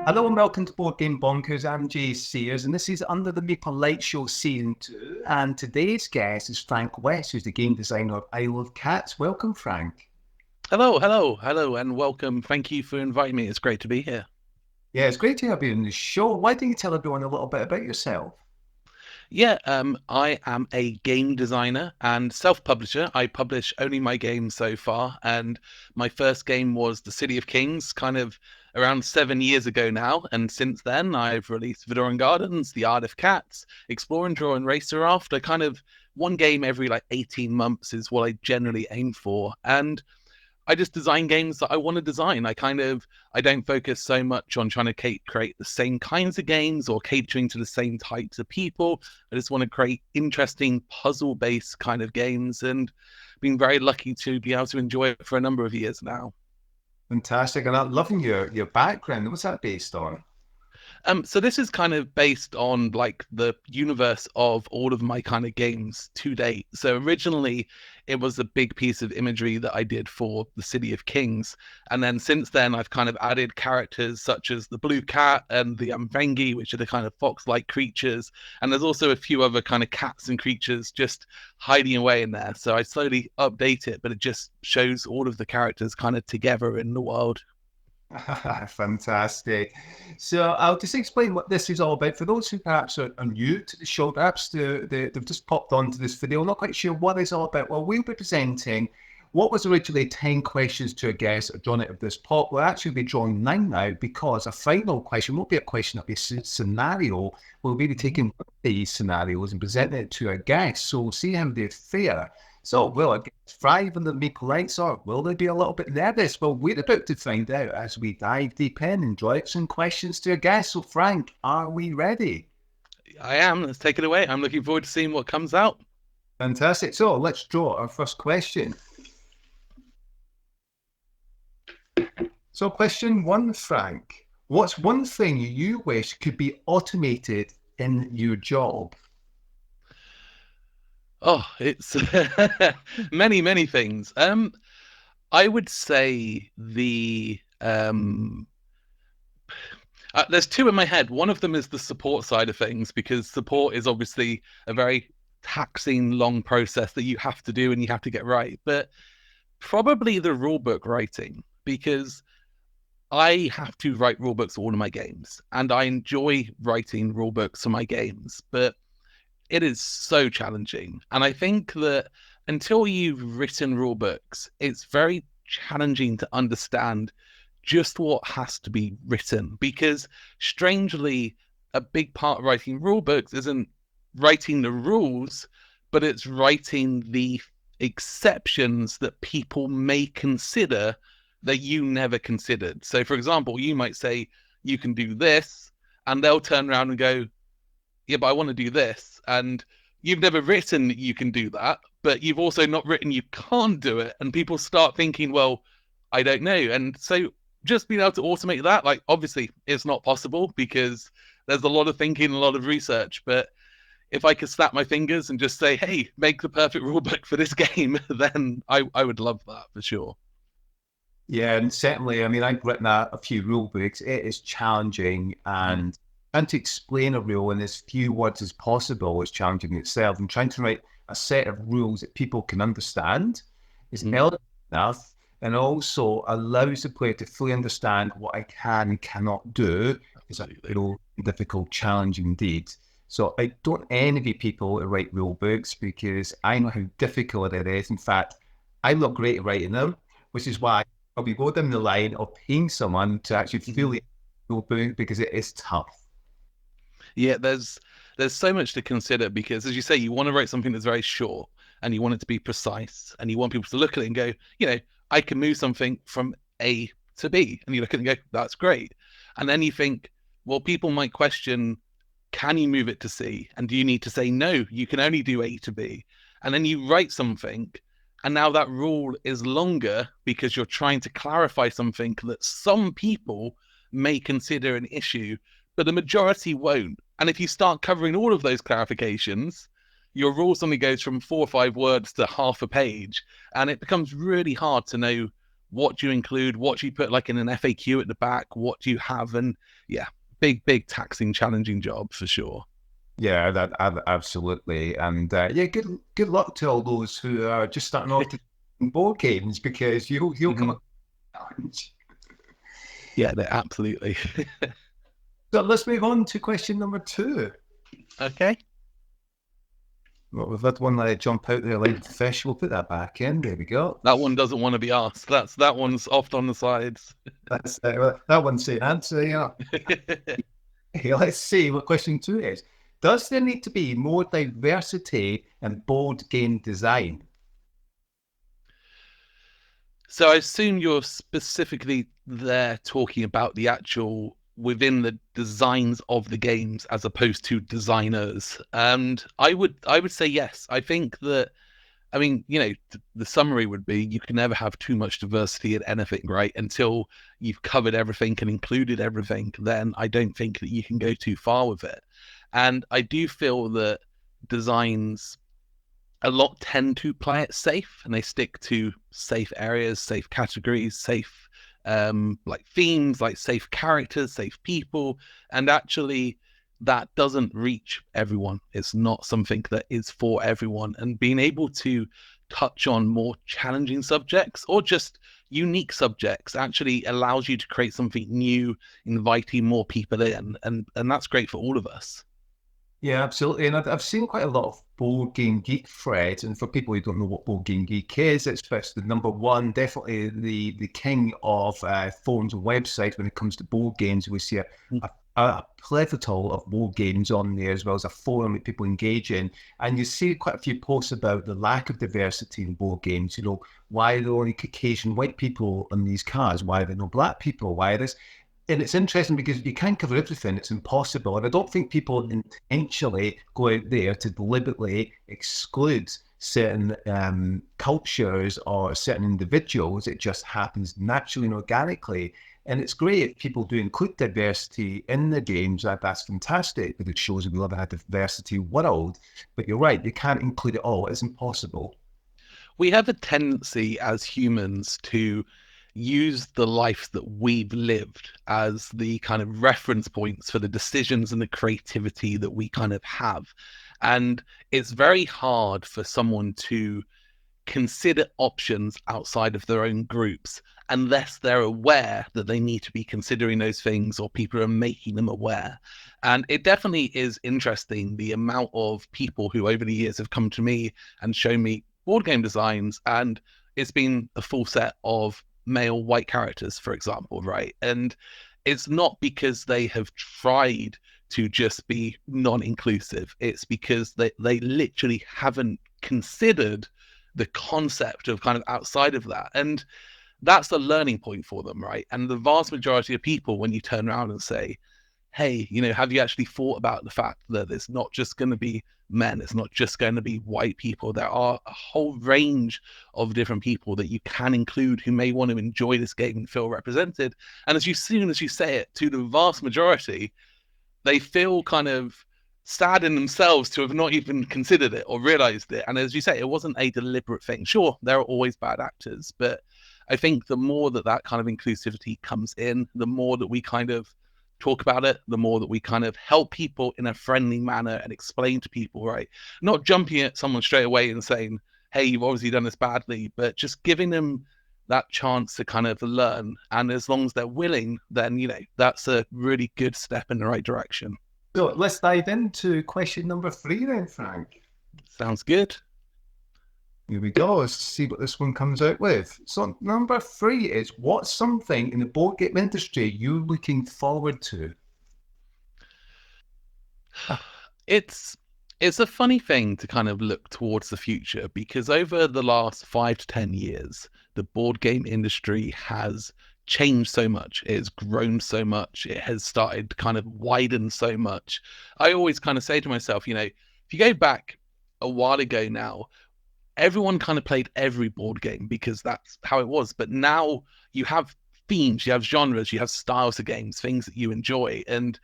Hello and welcome to Board Game Bonkers. I'm Jay Sears, and this is Under the Meeple Light Show Season 2. And today's guest is Frank West, who's the game designer of Isle of Cats. Welcome, Frank. Hello, and welcome. Thank you for inviting me. It's great to be here. Yeah, it's great to have you on the show. Why don't you tell everyone a little bit about yourself? I am a game designer and self-publisher. I publish only my games so far, and my first game was The City of Kings, kind of around 7 years ago now. And since then, I've released Vidoran Gardens, The Art of Cats, Explore and Draw, and Racer Raft. I kind of one game every like 18 months is what I generally aim for, and I just design games that I want to design. I don't focus so much on trying to create the same kinds of games or catering to the same types of people. I just want to create interesting puzzle-based kind of games, and been very lucky to be able to enjoy it for a number of years now. Fantastic. And I'm loving your background. What's that based on? So this is kind of based on like the universe of all of my kind of games to date. So originally it was a big piece of imagery that I did for the City of Kings. And then since then I've kind of added characters such as the blue cat and the Amvengi, which are the kind of fox-like creatures. And there's also a few other kind of cats and creatures just hiding away in there. So I slowly update it, but it just shows all of the characters kind of together in the world. Fantastic. So I'll just explain what this is all about. For those who perhaps are new to the show, perhaps they've just popped onto this video, not quite sure what it's all about. Well, we'll be presenting what was originally 10 questions to a guest or drawn out of this pot. We'll actually be drawing 9 now because a final question won't be a question, it'll be a scenario. We'll be taking these scenarios and presenting it to a guest. So we'll see how they fare. So, will I get 5 on the Meeple Lights, or will they be a little bit nervous? Well, we're about to find out as we dive deep in and draw out some questions to a guest. So, Frank, are we ready? I am. Let's take it away. I'm looking forward to seeing what comes out. Fantastic. So, let's draw our first question. So, question 1, Frank. What's one thing you wish could be automated in your job? Oh, it's many things. I would say there's two in my head. One of them is the support side of things, because support is obviously a very taxing, long process that you have to do and you have to get right. But probably the rulebook writing, because I have to write rulebooks for all of my games, and I enjoy writing rulebooks for my games, but it is so challenging. And I think that until you've written rule books, it's very challenging to understand just what has to be written. Because strangely, a big part of writing rule books isn't writing the rules, but it's writing the exceptions that people may consider that you never considered. So, for example, you might say, you can do this, and they'll turn around and go, yeah, but I want to do this. And you've never written you can do that, but you've also not written you can't do it. And people start thinking, well, I don't know. And so just being able to automate that, like, obviously it's not possible because there's a lot of thinking, a lot of research. But if I could snap my fingers and just say, hey, make the perfect rule book for this game, then I would love that for sure. Yeah, and certainly, I mean, I've written a few rule books. It is challenging, and to explain a rule in as few words as possible is challenging itself. And trying to write a set of rules that people can understand is elegant enough, and also allows the player to fully understand what I can and cannot do. Is a real difficult challenge indeed. So I don't envy people who write rule books because I know how difficult it is. In fact, I'm not great at writing them, which is why I'll be going down the line of paying someone to actually fully rule book, because it is tough. Yeah, there's so much to consider, because as you say, you want to write something that's very short and you want it to be precise, and you want people to look at it and go, I can move something from A to B. And you look at it and go, that's great. And then you think, well, people might question, can you move it to C? And do you need to say, no, you can only do A to B? And then you write something, and now that rule is longer because you're trying to clarify something that some people may consider an issue, but the majority won't. And if you start covering all of those clarifications, your rule suddenly goes from 4 or 5 words to half a page, and it becomes really hard to know what do you include, what do you put like in an FAQ at the back, what do you have, and yeah, big taxing, challenging job for sure. Yeah, absolutely. And yeah, good luck to all those who are just starting off to board games, because you'll come up with a challenge. Yeah, absolutely. So let's move on to question number 2. Okay. Well, we've had one jump out there like the fish. We'll put that back in. There we go. That one doesn't want to be asked. That one's off on the sides. That's that one's saying answer. Yeah. Okay, let's see what question 2 is. Does there need to be more diversity in board game design? So I assume you're specifically there talking about the actual within the designs of the games as opposed to designers. And I would say yes. I think that, I mean, the summary would be you can never have too much diversity in anything, right? Until you've covered everything and included everything, then I don't think that you can go too far with it. And I do feel that designs a lot tend to play it safe, and they stick to safe areas, safe categories, safe like themes, like safe characters, safe people, and actually that doesn't reach everyone. It's not something that is for everyone, and being able to touch on more challenging subjects or just unique subjects actually allows you to create something new, inviting more people in, and that's great for all of us. Yeah, absolutely. And I've seen quite a lot of board game geek threads. And for people who don't know what board game geek is, it's first the number one, definitely the king of forums and websites when it comes to board games. We see a plethora of board games on there, as well as a forum that people engage in. And you see quite a few posts about the lack of diversity in board games. Why are there only Caucasian white people in these cars? Why are there no black people? Why are this? And it's interesting because you can't cover everything. It's impossible. And I don't think people intentionally go out there to deliberately exclude certain cultures or certain individuals. It just happens naturally and organically. And it's great if people do include diversity in the games. That's fantastic, because it shows that we live in a diversity world. But you're right, you can't include it all. It's impossible. We have a tendency as humans to use the life that we've lived as the kind of reference points for the decisions and the creativity that we kind of have. And it's very hard for someone to consider options outside of their own groups unless they're aware that they need to be considering those things or people are making them aware. And it definitely is interesting the amount of people who over the years have come to me and shown me board game designs, and it's been a full set of male white characters, for example, right? And it's not because they have tried to just be non-inclusive. It's because they literally haven't considered the concept of kind of outside of that. And that's a learning point for them, right? And the vast majority of people, when you turn around and say, hey, have you actually thought about the fact that it's not just going to be men, it's not just going to be white people, there are a whole range of different people that you can include who may want to enjoy this game and feel represented. And soon as you say it to the vast majority, they feel kind of sad in themselves to have not even considered it or realized it. And as you say, it wasn't a deliberate thing. Sure, there are always bad actors, but I think the more that kind of inclusivity comes in, the more that we kind of talk about it, the more that we kind of help people in a friendly manner and explain to people, right? Not jumping at someone straight away and saying, hey, you've obviously done this badly, but just giving them that chance to kind of learn. And as long as they're willing, then, that's a really good step in the right direction. So let's dive into question number 3 then, Frank. Sounds good. Here we go. Let's see what this one comes out with. So number 3 is, what's something in the board game industry you're looking forward to? It's a funny thing to kind of look towards the future, because over the last 5 to 10 years, the board game industry has changed so much. It's grown so much. It has started to kind of widen so much. I always kind of say to myself, if you go back a while ago now, everyone kind of played every board game because that's how it was. But now you have themes, you have genres, you have styles of games, things that you enjoy. And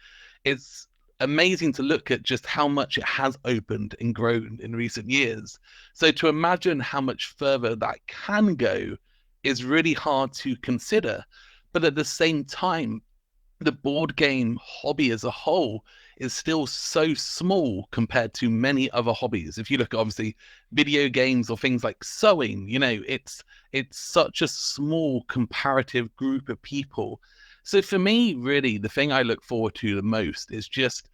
it's amazing to look at just how much it has opened and grown in recent years. So to imagine how much further that can go is really hard to consider. But at the same time, the board game hobby as a whole is still so small compared to many other hobbies. If you look at obviously video games or things like sewing, it's such a small comparative group of people. So for me, really, the thing I look forward to the most is just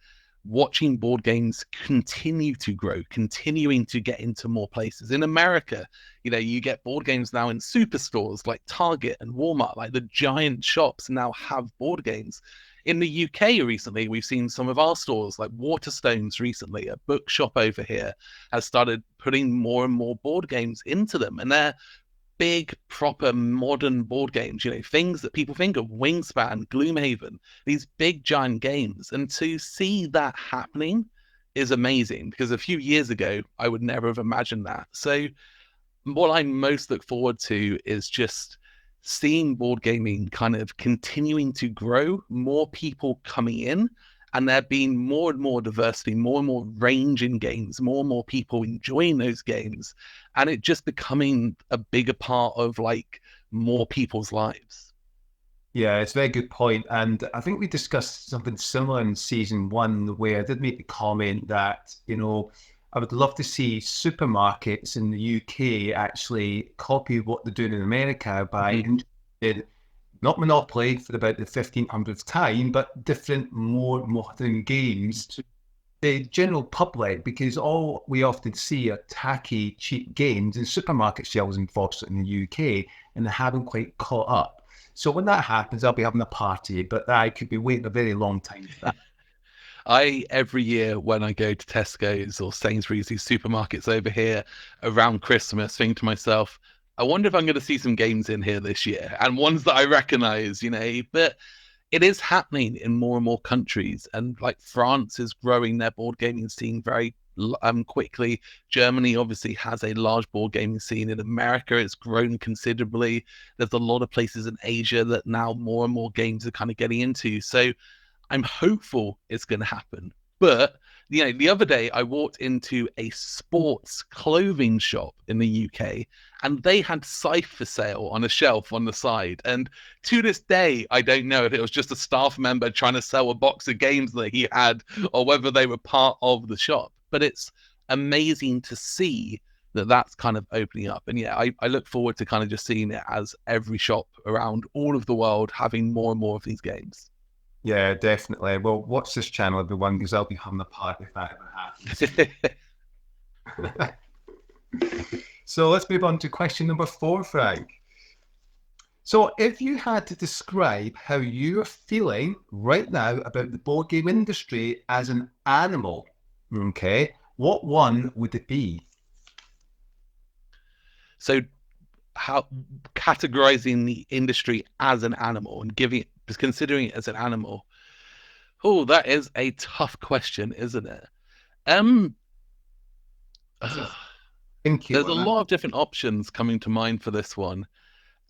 watching board games continue to grow, continuing to get into more places. In America, you get board games now in superstores like Target and Walmart, like the giant shops now have board games. In the UK recently, we've seen some of our stores like Waterstones recently, a bookshop over here, has started putting more and more board games into them. And they're big, proper, modern board games, things that people think of, Wingspan, Gloomhaven, these big, giant games. And to see that happening is amazing, because a few years ago, I would never have imagined that. So what I most look forward to is just seeing board gaming kind of continuing to grow, more people coming in, and there being more and more diversity, more and more range in games, more and more people enjoying those games, and it just becoming a bigger part of like more people's lives. Yeah, it's a very good point. And I think we discussed something similar in season one, where I did make the comment that, I would love to see supermarkets in the UK actually copy what they're doing in America by introducing not Monopoly for about the 1500th time, but different, more modern games to the general public, because all we often see are tacky, cheap games in supermarket shelves, unfortunately, in the UK, and they haven't quite caught up. So when that happens, I'll be having a party, but I could be waiting a very long time for that. Every year when I go to Tesco's or Sainsbury's, these supermarkets over here around Christmas, think to myself, I wonder if I'm going to see some games in here this year, and ones that I recognize, but it is happening in more and more countries. And like France is growing their board gaming scene very quickly. Germany obviously has a large board gaming scene. In America, it's grown considerably. There's a lot of places in Asia that now more and more games are kind of getting into. So I'm hopeful it's going to happen. But the other day I walked into a sports clothing shop in the UK, and they had Scythe for sale on a shelf on the side. And to this day, I don't know if it was just a staff member trying to sell a box of games that he had, or whether they were part of the shop. But it's amazing to see that that's kind of opening up. And yeah, I look forward to kind of just seeing it as every shop around all of the world having more and more of these games. Yeah, definitely. Well, watch this channel, everyone, because I'll be having a party if that ever happens. So let's move on to question number 4, Frank. So if you had to describe how you're feeling right now about the board game industry as an animal, okay, what one would it be? So how categorizing the industry as an animal and considering it as an animal. Oh, that is a tough question, isn't it? There's a lot of different options coming to mind for this one.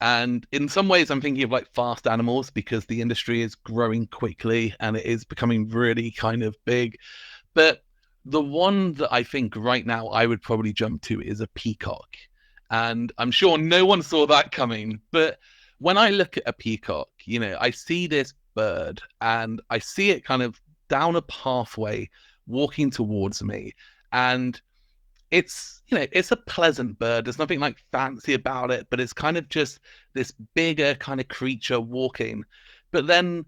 And in some ways, I'm thinking of like fast animals, because the industry is growing quickly and it is becoming really kind of big. But the one that I think right now I would probably jump to is a peacock. And I'm sure no one saw that coming. But when I look at a peacock, I see this bird and I see it kind of down a pathway walking towards me. And it's a pleasant bird. There's nothing like fancy about it, but it's kind of just this bigger kind of creature walking. But then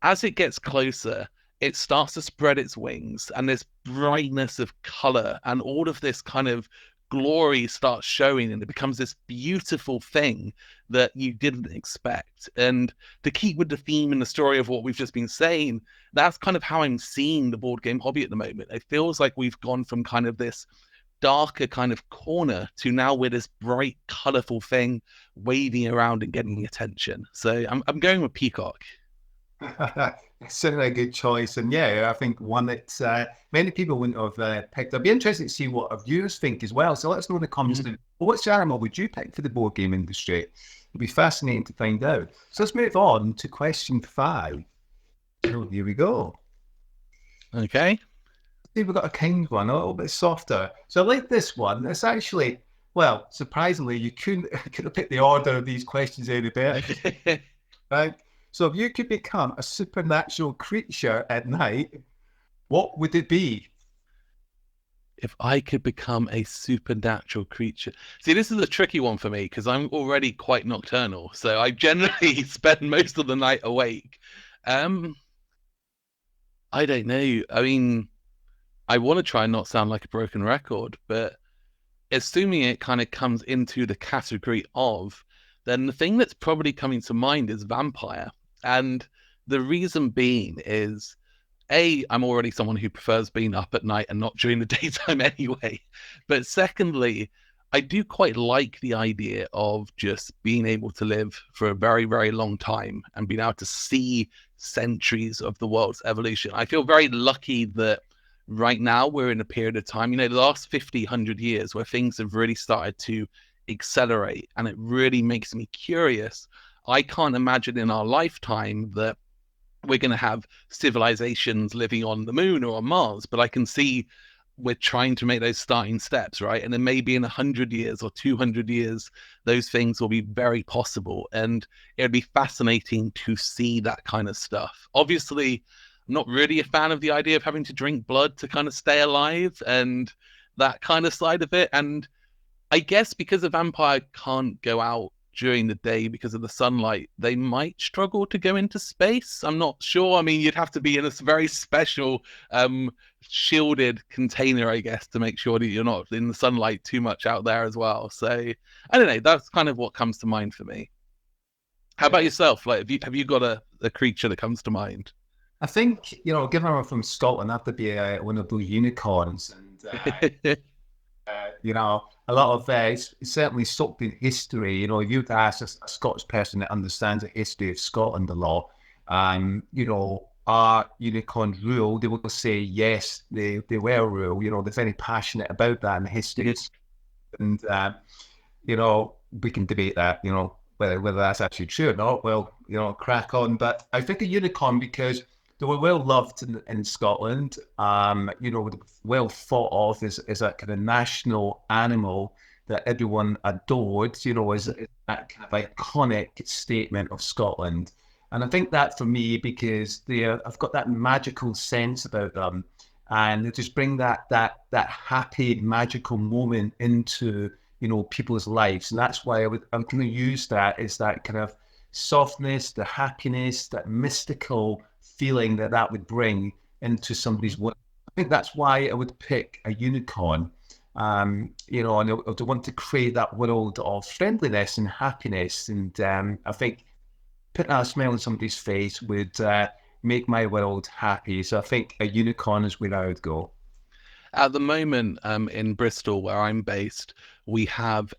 as it gets closer, it starts to spread its wings, and this brightness of color and all of this kind of glory starts showing, and it becomes this beautiful thing that you didn't expect. And to keep with the theme and the story of what we've just been saying, that's kind of how I'm seeing the board game hobby at the moment. It feels like we've gone from kind of this darker kind of corner to now with this bright, colorful thing waving around and getting attention. So I'm going with peacock. It's certainly a good choice. And yeah, I think one that many people wouldn't have picked. I'd be interested to see what our viewers think as well. So let us know in the comments. Which animal would you pick for the board game industry? It'd be fascinating to find out. So let's move on to question 5. So here we go. Okay. We've got a kind one, a little bit softer. So I like this one. It's actually Well, surprisingly, you couldn't could have picked the order of these questions any better, right? So if you could become a supernatural creature at night, what would it be? If I could become a supernatural creature. See, this is a tricky one for me because I'm already quite nocturnal. So I generally spend most of the night awake. Um, I don't know. I mean, I want to try and not sound like a broken record, but assuming it kind of comes into the category of, then the thing that's probably coming to mind is vampire. And the reason being is I'm already someone who prefers being up at night and not during the daytime anyway. But secondly, I do quite like the idea of just being able to live for a very, very long time and being able to see centuries of the world's evolution. I feel very lucky that right now we're in a period of time, the last 50, 100 years where things have really started to accelerate, and it really makes me curious. I can't imagine in our lifetime that we're going to have civilizations living on the moon or on Mars, but I can see we're trying to make those starting steps, right? And then maybe in 100 years or 200 years, those things will be very possible. And it'd be fascinating to see that kind of stuff. Obviously, I'm not really a fan of the idea of having to drink blood to kind of stay alive and that kind of side of it. And I guess because a vampire can't go out during the day because of the sunlight, they might struggle to go into space. I'm not sure. I mean, you'd have to be in a very special shielded container, I guess, to make sure that you're not in the sunlight too much out there as well. So I don't know. That's kind of what comes to mind for me. How about Yeah. yourself? Like, have you got a creature that comes to mind? I think, given I'm from Scotland, I have to be one of those unicorns. And, a lot of it's certainly soaked in history. If you'd ask a Scottish person that understands the history of Scotland a lot, are unicorns real? They will say yes, they were real. They're very passionate about that and the history. And we can debate that. Whether that's actually true or not. Well, crack on. But I think a unicorn because they were well loved in Scotland. Well thought of as a kind of national animal that everyone adored. As that kind of iconic statement of Scotland. And I think that for me because I've got that magical sense about them, and they just bring that happy magical moment into people's lives, and that's why I'm going to use that as that kind of softness, the happiness, that mystical feeling that would bring into somebody's work. I think that's why I would pick a unicorn. And I want to create that world of friendliness and happiness. And I think putting a smile on somebody's face would make my world happy. So I think a unicorn is where I would go. At the moment, in Bristol, where I'm based, we have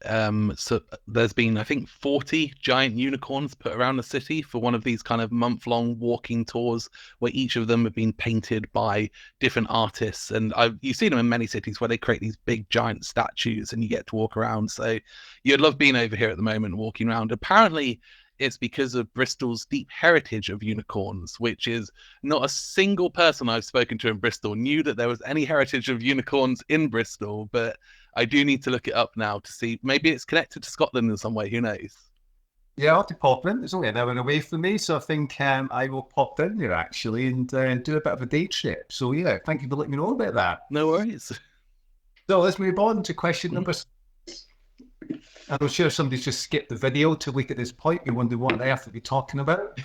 so there's been, I think, 40 giant unicorns put around the city for one of these kind of month-long walking tours, where each of them have been painted by different artists. And you've seen them in many cities where they create these big giant statues, and you get to walk around. So you'd love being over here at the moment, walking around. Apparently, it's because of Bristol's deep heritage of unicorns, which is not a single person I've spoken to in Bristol knew that there was any heritage of unicorns in Bristol. But I do need to look it up now to see. Maybe it's connected to Scotland in some way. Who knows? Yeah, I'll have to pop in. It's only an hour away from me, so I think I will pop in there actually and do a bit of a day trip. So yeah, thank you for letting me know about that. No worries. So let's move on to question number 6. I'm sure somebody's just skipped the video to look at this point. You wonder what on earth are we talking about?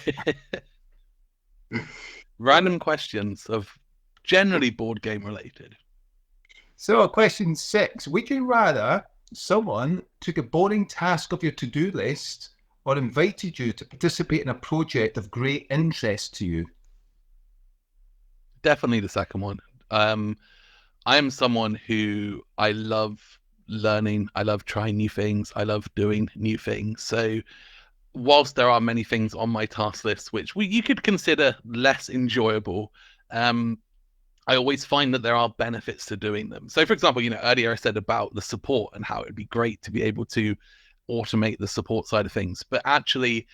Random questions of generally board game related. So question 6, would you rather someone took a boring task of your to-do list or invited you to participate in a project of great interest to you? Definitely the second one. I am someone who I love learning. I love trying new things. I love doing new things. So whilst there are many things on my task list which you could consider less enjoyable, I always find that there are benefits to doing them. So for example, earlier I said about the support and how it'd be great to be able to automate the support side of things. But actually,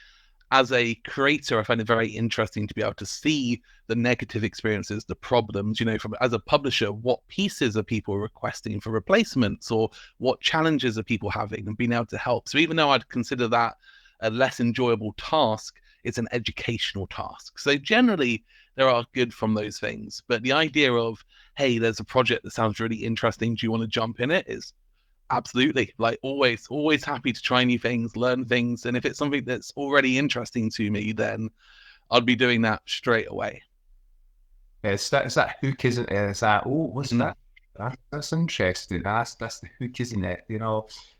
as a creator, I find it very interesting to be able to see the negative experiences, the problems, from as a publisher, what pieces are people requesting for replacements, or what challenges are people having, and being able to help. So even though I'd consider that a less enjoyable task, it's an educational task. So generally there are good from those things. But the idea of, hey, there's a project that sounds really interesting, do you want to jump in it, is absolutely, like, always happy to try new things, learn things. And if it's something that's already interesting to me, then I'd be doing that straight away. It's that hook, isn't it? It's that, oh, what's that? That's interesting. That's the hook, isn't it?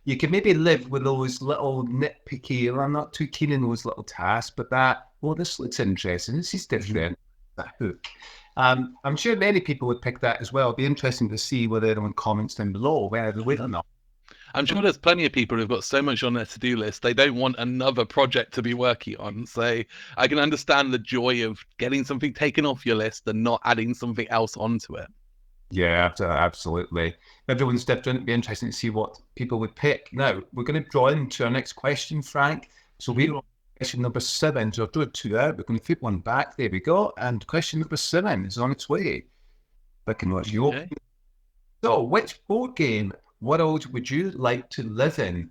You can maybe live with those little nitpicky, I'm not too keen on those little tasks, but this looks interesting. This is different. That hook. I'm sure many people would pick that as well. It'd be interesting to see whether anyone comments down below, whether they would or not. I'm sure there's plenty of people who've got so much on their to-do list, they don't want another project to be working on. So I can understand the joy of getting something taken off your list and not adding something else onto it. Yeah, absolutely. Everyone's different. It'd be interesting to see what people would pick. Now, we're going to draw into our next question, Frank. So we're on question number 7. So I'll do 2 out. We're going to flip one back. There we go. And question number 7 is on its way. Looking what you open. So, which board game world would you like to live in?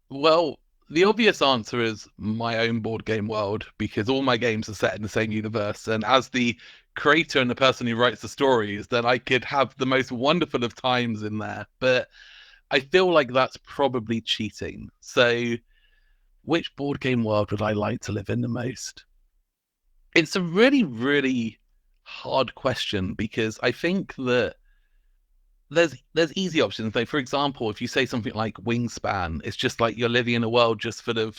Well, the obvious answer is my own board game world, because all my games are set in the same universe. And as the creator and the person who writes the stories, then I could have the most wonderful of times in there. But I feel like that's probably cheating. So which board game world would I like to live in the most? It's a really, really hard question, because I think that there's easy options. Like, for example, if you say something like Wingspan, it's just like you're living in a world just full of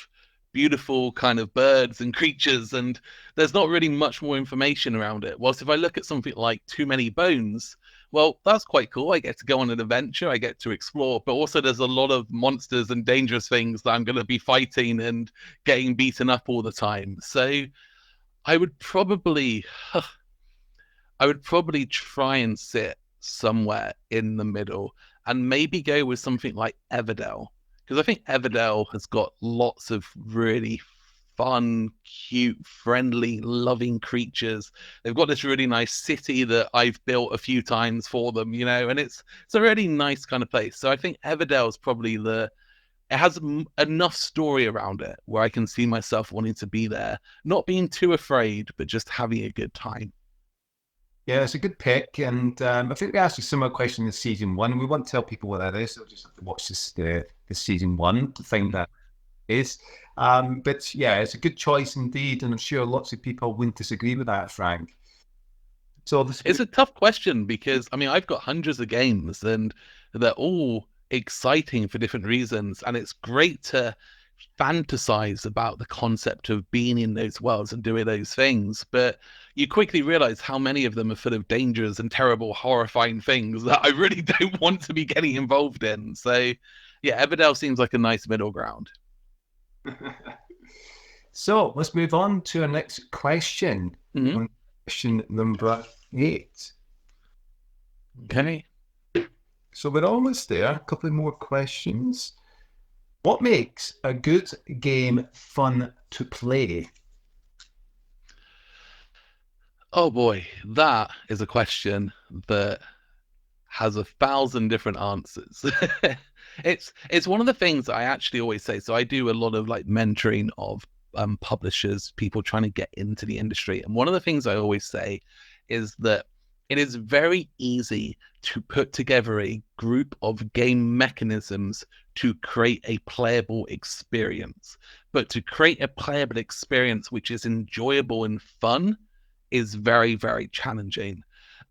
beautiful kind of birds and creatures, and there's not really much more information around it. Whilst if I look at something like Too Many Bones, well, that's quite cool. I get to go on an adventure, I get to explore, but also there's a lot of monsters and dangerous things that I'm going to be fighting and getting beaten up all the time. So I would probably try and sit somewhere in the middle and maybe go with something like Everdell, because I think Everdell has got lots of really fun, cute, friendly, loving creatures. They've got this really nice city that I've built a few times for them, and it's a really nice kind of place. So I think Everdell is probably it has enough story around it where I can see myself wanting to be there, not being too afraid, but just having a good time. Yeah, it's a good pick. And I think we asked a similar question in season 1. We won't tell people what that is. They'll just have to watch the season 1 to find that is. But yeah, it's a good choice indeed. And I'm sure lots of people wouldn't disagree with that, Frank. So it's a tough question, because I've got hundreds of games and they're all exciting for different reasons. And it's great to fantasize about the concept of being in those worlds and doing those things, but you quickly realize how many of them are full of dangers and terrible, horrifying things that I really don't want to be getting involved in. So yeah, Everdell seems like a nice middle ground. So let's move on to our next question. Question number 8. Okay, so we're almost there. A couple more questions. What makes a good game fun to play? Oh boy, that is a question that has 1,000 different answers. It's one of the things I actually always say. So I do a lot of like mentoring of publishers, people trying to get into the industry. And one of the things I always say is that it is very easy to put together a group of game mechanisms to create a playable experience. But to create a playable experience which is enjoyable and fun is very, very challenging.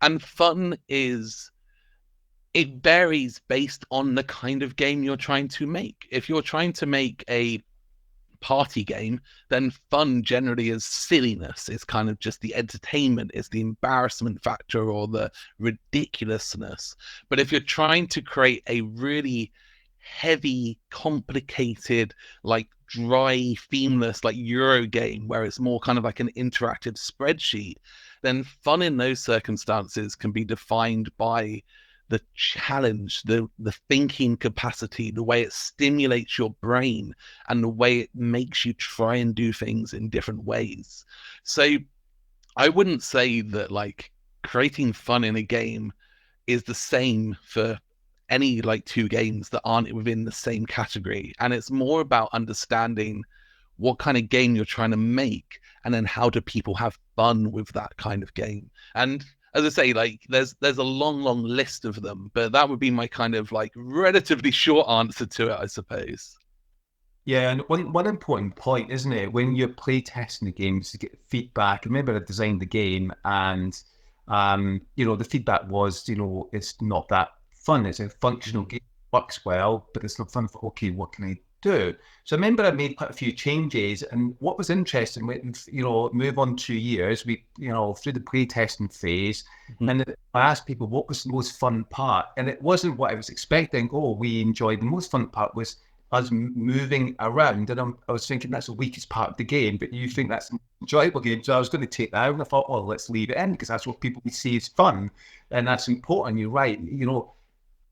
And fun it varies based on the kind of game you're trying to make. If you're trying to make a party game, then fun generally is silliness. It's kind of just the entertainment, it's the embarrassment factor or the ridiculousness. But if you're trying to create a really heavy, complicated, like dry, themeless, like Euro game where it's more kind of like an interactive spreadsheet, then fun in those circumstances can be defined by the challenge, the thinking capacity, the way it stimulates your brain, and the way it makes you try and do things in different ways. So I wouldn't say that like creating fun in a game is the same for any like two games that aren't within the same category. And it's more about understanding what kind of game you're trying to make, and then how do people have fun with that kind of game. And as I say, like there's a long list of them, but that would be my kind of like relatively short answer to it, I suppose. Yeah, and one important point, isn't it, when you're play testing the games to get feedback. I remember I designed the game, and the feedback was, it's not that fun. It's a functional game, works well, but it's not fun for, okay, what can I do? So I remember I made quite a few changes, and what was interesting, move on 2 years, we, through the play testing phase, and I asked people what was the most fun part, and it wasn't what I was expecting. Oh, we enjoyed the most fun part was us moving around, and I was thinking that's the weakest part of the game, but you think that's an enjoyable game, so I was going to take that out, and I thought, oh, let's leave it in because that's what people would see as fun, and that's important. You're right.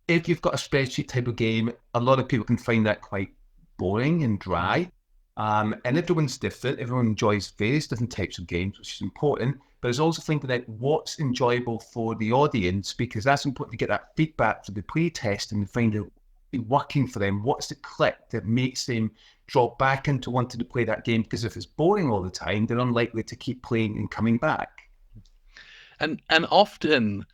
If you've got a spreadsheet type of game, a lot of people can find that quite boring and dry. And everyone's different. Everyone enjoys various different types of games, which is important. But it's also thinking that what's enjoyable for the audience, because that's important to get that feedback from the play-test and find out working for them. What's the click that makes them drop back into wanting to play that game? Because if it's boring all the time, they're unlikely to keep playing and coming back. And often,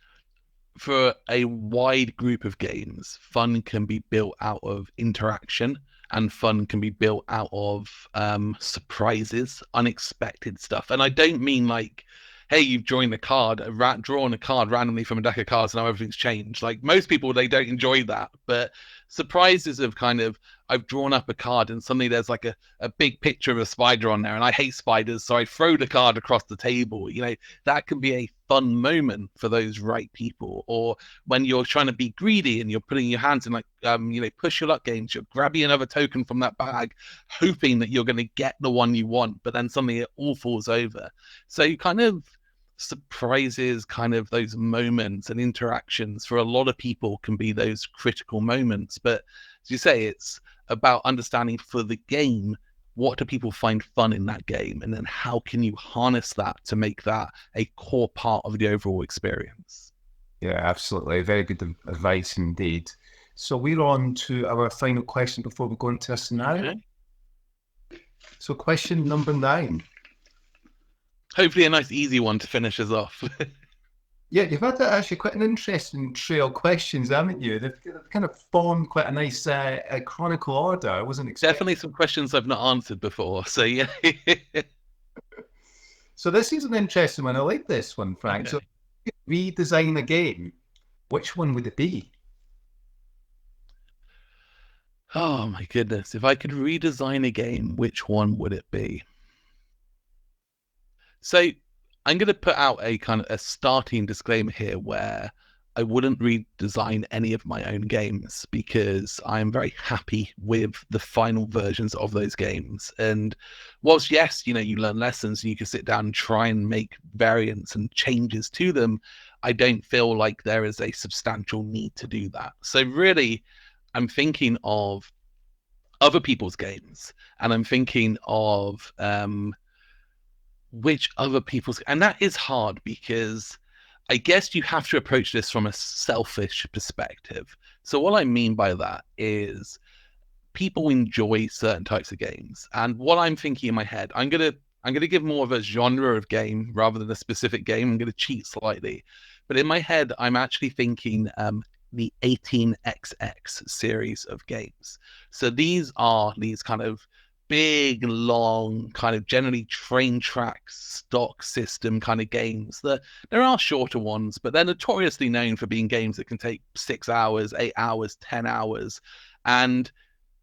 for a wide group of games, fun can be built out of interaction, and fun can be built out of surprises, unexpected stuff. And I don't mean like, hey, you've drawn a card randomly from a deck of cards, and now everything's changed. Like most people, they don't enjoy that. But surprises of kind of, I've drawn up a card and suddenly there's like a big picture of a spider on there, and I hate spiders, so I throw the card across the table. That can be a fun moment for those right people. Or when you're trying to be greedy and you're putting your hands in like push your luck games, you're grabbing another token from that bag, hoping that you're going to get the one you want, but then suddenly it all falls over. So kind of surprises, kind of those moments and interactions for a lot of people can be those critical moments. But as you say, it's about understanding for the game, what do people find fun in that game, and then how can you harness that to make that a core part of the overall experience. Yeah, absolutely. Very good advice indeed. So we're on to our final question before we go into a scenario. Okay. So question number 9. Hopefully a nice easy one to finish us off. Yeah, you've had actually quite an interesting trail of questions, haven't you? They've kind of formed quite a nice chronicle order. I wasn't expecting. Definitely some questions I've not answered before. So yeah. So this is an interesting one. I like this one, Frank. Okay. So redesign a game. Which one would it be? Oh my goodness. If I could redesign a game, which one would it be? So I'm going to put out a kind of a starting disclaimer here where I wouldn't redesign any of my own games, because I'm very happy with the final versions of those games. And whilst, yes, you learn lessons and you can sit down and try and make variants and changes to them, I don't feel like there is a substantial need to do that. So really, I'm thinking of other people's games, and I'm thinking of which other people's, and that is hard, because I guess you have to approach this from a selfish perspective. So what I mean by that is people enjoy certain types of games, and what I'm thinking in my head, I'm gonna give more of a genre of game rather than a specific game. I'm gonna cheat slightly, but in my head, I'm actually thinking the 18XX series of games. So these are these kind of big, long, kind of generally train track stock system kind of games. There are shorter ones, but they're notoriously known for being games that can take 6 hours, 8 hours, 10 hours. And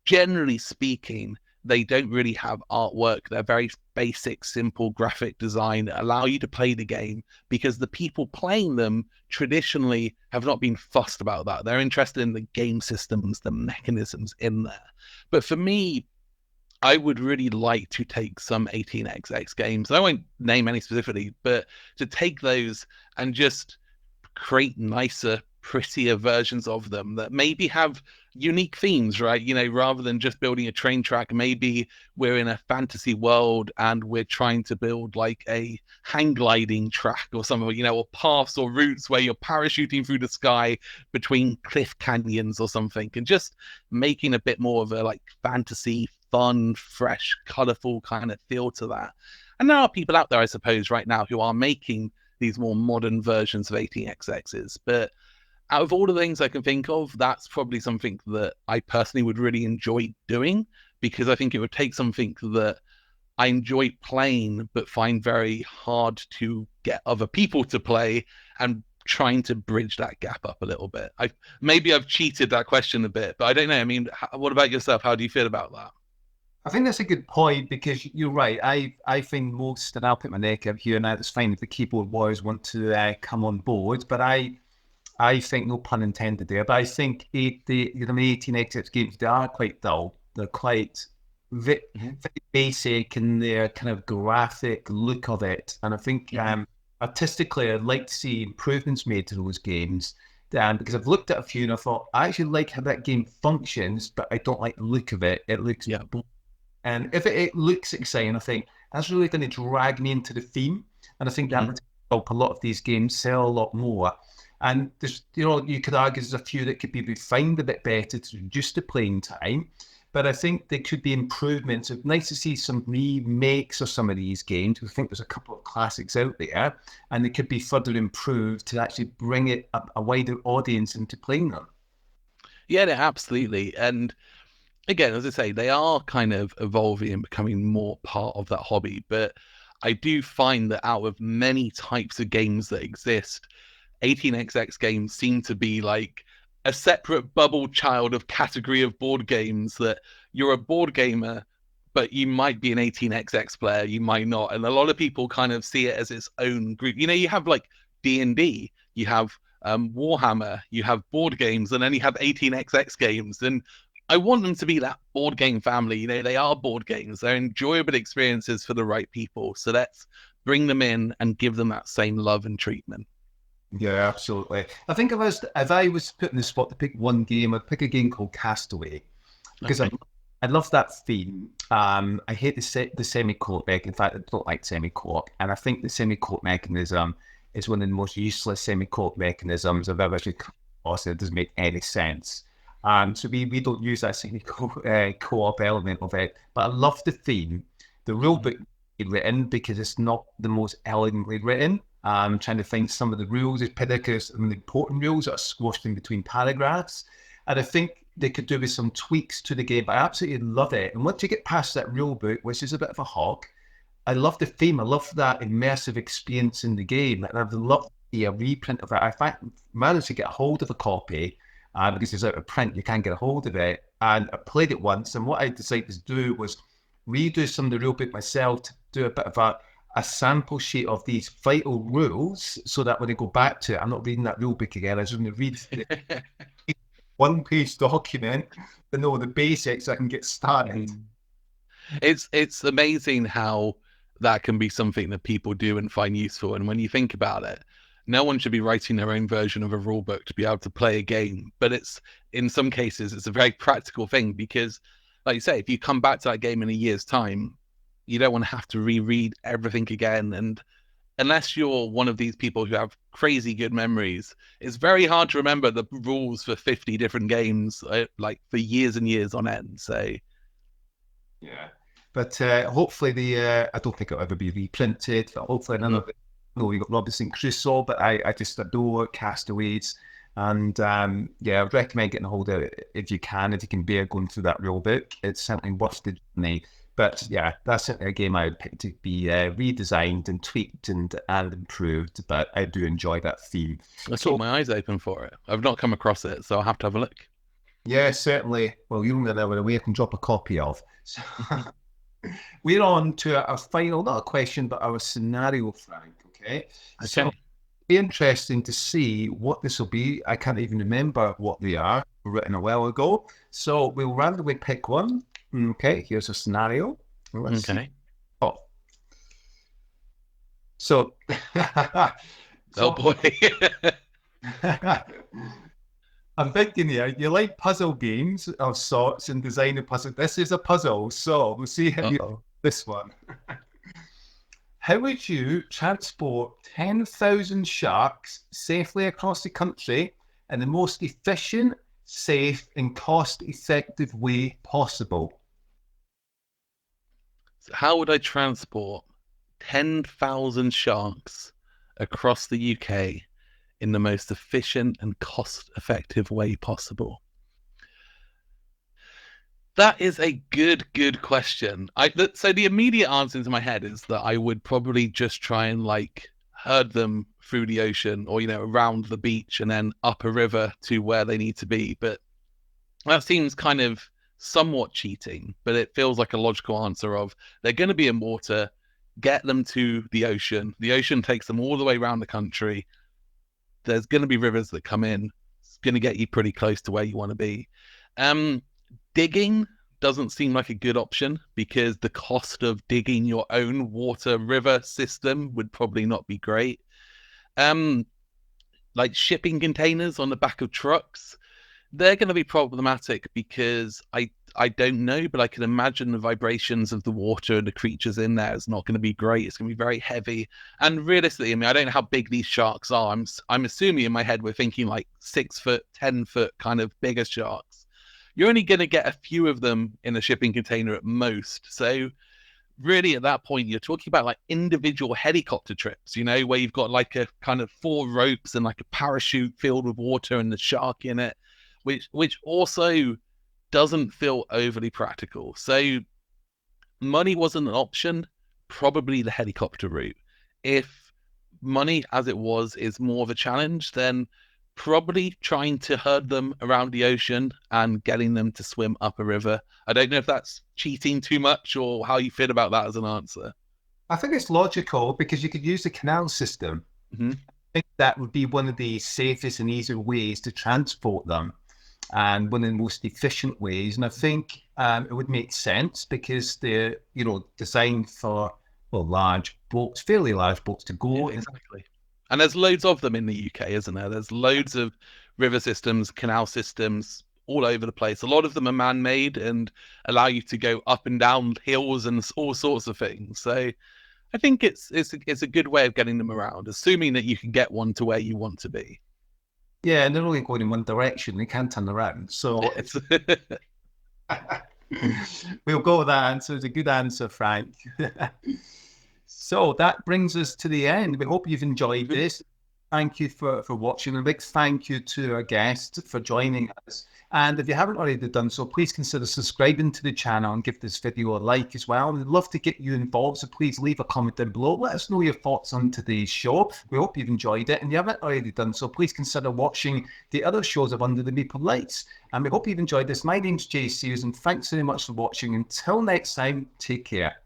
generally speaking, they don't really have artwork. They're very basic, simple graphic design that allow you to play the game, because the people playing them traditionally have not been fussed about that. They're interested in the game systems, the mechanisms in there. But for me, I would really like to take some 18XX games. I won't name any specifically, but to take those and just create nicer prettier versions of them that maybe have unique themes, right? You know, rather than just building a train track, maybe we're in a fantasy world and we're trying to build like a hang gliding track or something, you know, or paths or routes where you're parachuting through the sky between cliff canyons or something, and just making a bit more of a like fantasy, fun, fresh, colorful kind of feel to that. And there are people out there, I suppose, right now who are making these more modern versions of 18xx's, but out of all the things I can think of, that's probably something that I personally would really enjoy doing, because I think it would take something that I enjoy playing but find very hard to get other people to play, and trying to bridge that gap up a little bit. Maybe I've cheated that question a bit, but I don't know. I mean, what about yourself? How do you feel about that? I think that's a good point, because you're right. I think most, and I'll put my neck up here now, that's fine if the keyboard warriors want to come on board, but I think, no pun intended there, but I think the 18xx games, they are quite dull. They're quite very basic in their kind of graphic look of it. And I think artistically, I'd like to see improvements made to those games. Because I've looked at a few and I thought, I actually like how that game functions, but I don't like the look of it. It looks and if it looks exciting, I think that's really going to drag me into the theme. And I think that would help a lot of these games sell a lot more. And there's, you could argue there's a few that could be refined a bit better to reduce the playing time. But I think there could be improvements. It's nice to see some remakes of some of these games. I think there's a couple of classics out there, and they could be further improved to actually bring it a wider audience into playing them. Yeah, absolutely. And again, as I say, they are kind of evolving and becoming more part of that hobby. But I do find that out of many types of games that exist, 18xx games seem to be like a separate bubble child of category of board games, that you're a board gamer, but you might be an 18xx player, you might not. And a lot of people kind of see it as its own group. You know, you have like D&D, you have Warhammer, you have board games, and then you have 18xx games. And I want them to be that board game family. You know, they are board games. They're enjoyable experiences for the right people. So let's bring them in and give them that same love and treatment. Yeah, absolutely. I think if I was put in the spot to pick one game, I'd pick a game called Castaway, because I love that theme. I hate the semi-co-op mech. In fact, I don't like semi-co-op, and I think the semi-co-op mechanism is one of the most useless semi-co-op mechanisms I've ever actually come across. It doesn't make any sense. So we don't use that co-op element of it. But I love the theme. The rule book is written because it's not the most elegantly written. I'm trying to find some of the rules, the important rules that are squashed in between paragraphs. And I think they could do with some tweaks to the game, but I absolutely love it. And once you get past that rule book, which is a bit of a hog, I love the theme. I love that immersive experience in the game. And I'd love to see a reprint of it. I managed to get a hold of a copy because it's out of print. You can't get a hold of it. And I played it once. And what I decided to do was redo some of the rule book myself, to do a bit of a sample sheet of these vital rules, so that when I go back to it, I'm not reading that rule book again. I just want to read the one-page document to know the basics. I can get started. It's amazing how that can be something that people do and find useful. And when you think about it, no one should be writing their own version of a rule book to be able to play a game. But it's, in some cases, it's a very practical thing, because, like you say, if you come back to that game in a year's time, you don't want to have to reread everything again. And unless you're one of these people who have crazy good memories, it's very hard to remember the rules for 50 different games, like for years and years on end. So, yeah. But hopefully I don't think it'll ever be reprinted, but hopefully none of it. No, we got Robinson Crusoe, but I just adore Castaways. And yeah, I would recommend getting a hold of it if you can bear going through that rule book. It's certainly worth the journey. But yeah, that's certainly a game I would pick to be redesigned and tweaked and improved. But I do enjoy that theme. Let's keep my eyes open for it. I've not come across it, so I'll have to have a look. Yeah, certainly. Well, you don't know where I can drop a copy of. So we're on to our final, not a question, but our scenario, Frank. Okay. So it'll be interesting to see what this will be. I can't even remember what they are, written a while ago. So we'll randomly pick one. Okay, here's a scenario. Let's see. Oh. So, oh boy. I'm thinking here, you like puzzle games of sorts and designing puzzle. This is a puzzle, so we'll see how you Uh-oh. this one. How would you transport 10,000 sharks safely across the country in the most efficient, safe, and cost-effective way possible? So how would I transport 10,000 sharks across the UK in the most efficient and cost-effective way possible? That is a good question. So the immediate answer into my head is that I would probably just try and like herd them through the ocean or around the beach and then up a river to where they need to be. But that seems kind of somewhat cheating, but it feels like a logical answer of they're going to be in water, get them to the ocean. The ocean takes them all the way around the country. There's going to be rivers that come in. It's going to get you pretty close to where you want to be. Um, Digging doesn't seem like a good option because the cost of digging your own water river system would probably not be great. Um, like shipping containers on the back of trucks, they're going to be problematic because I don't know, but I can imagine the vibrations of the water and the creatures in there is not going to be great. It's going to be very heavy. And realistically, I mean, I don't know how big these sharks are. I'm assuming in my head we're thinking like 6 foot, 10 foot kind of bigger sharks. You're only going to get a few of them in a shipping container at most. So really at that point you're talking about like individual helicopter trips, where you've got like a kind of 4 ropes and like a parachute filled with water and the shark in it, which also doesn't feel overly practical. So money wasn't an option, probably the helicopter route. If money as it was is more of a challenge, then probably trying to herd them around the ocean and getting them to swim up a river. I don't know if that's cheating too much or how you feel about that as an answer. I think it's logical because you could use the canal system. Mm-hmm. I think that would be one of the safest and easier ways to transport them and one of the most efficient ways. And I think it would make sense because they're, designed for, well, large boats, fairly large boats to go. Yeah, exactly. And there's loads of them in the UK, isn't there? There's loads of river systems, canal systems all over the place. A lot of them are man-made and allow you to go up and down hills and all sorts of things. So I think it's a good way of getting them around, assuming that you can get one to where you want to be. Yeah, and they're only going in one direction. They can't turn around. So we'll go with that answer. It's a good answer, Frank. So that brings us to the end. We hope you've enjoyed this. Thank you for watching. A big thank you to our guests for joining us. And if you haven't already done so, please consider subscribing to the channel and give this video a like as well. We'd love to get you involved, so please leave a comment down below. Let us know your thoughts on today's show. We hope you've enjoyed it. And if you haven't already done so, please consider watching the other shows of Under the Meeple Lights. And we hope you've enjoyed this. My name's Jay Sears, and thanks very much for watching. Until next time, take care.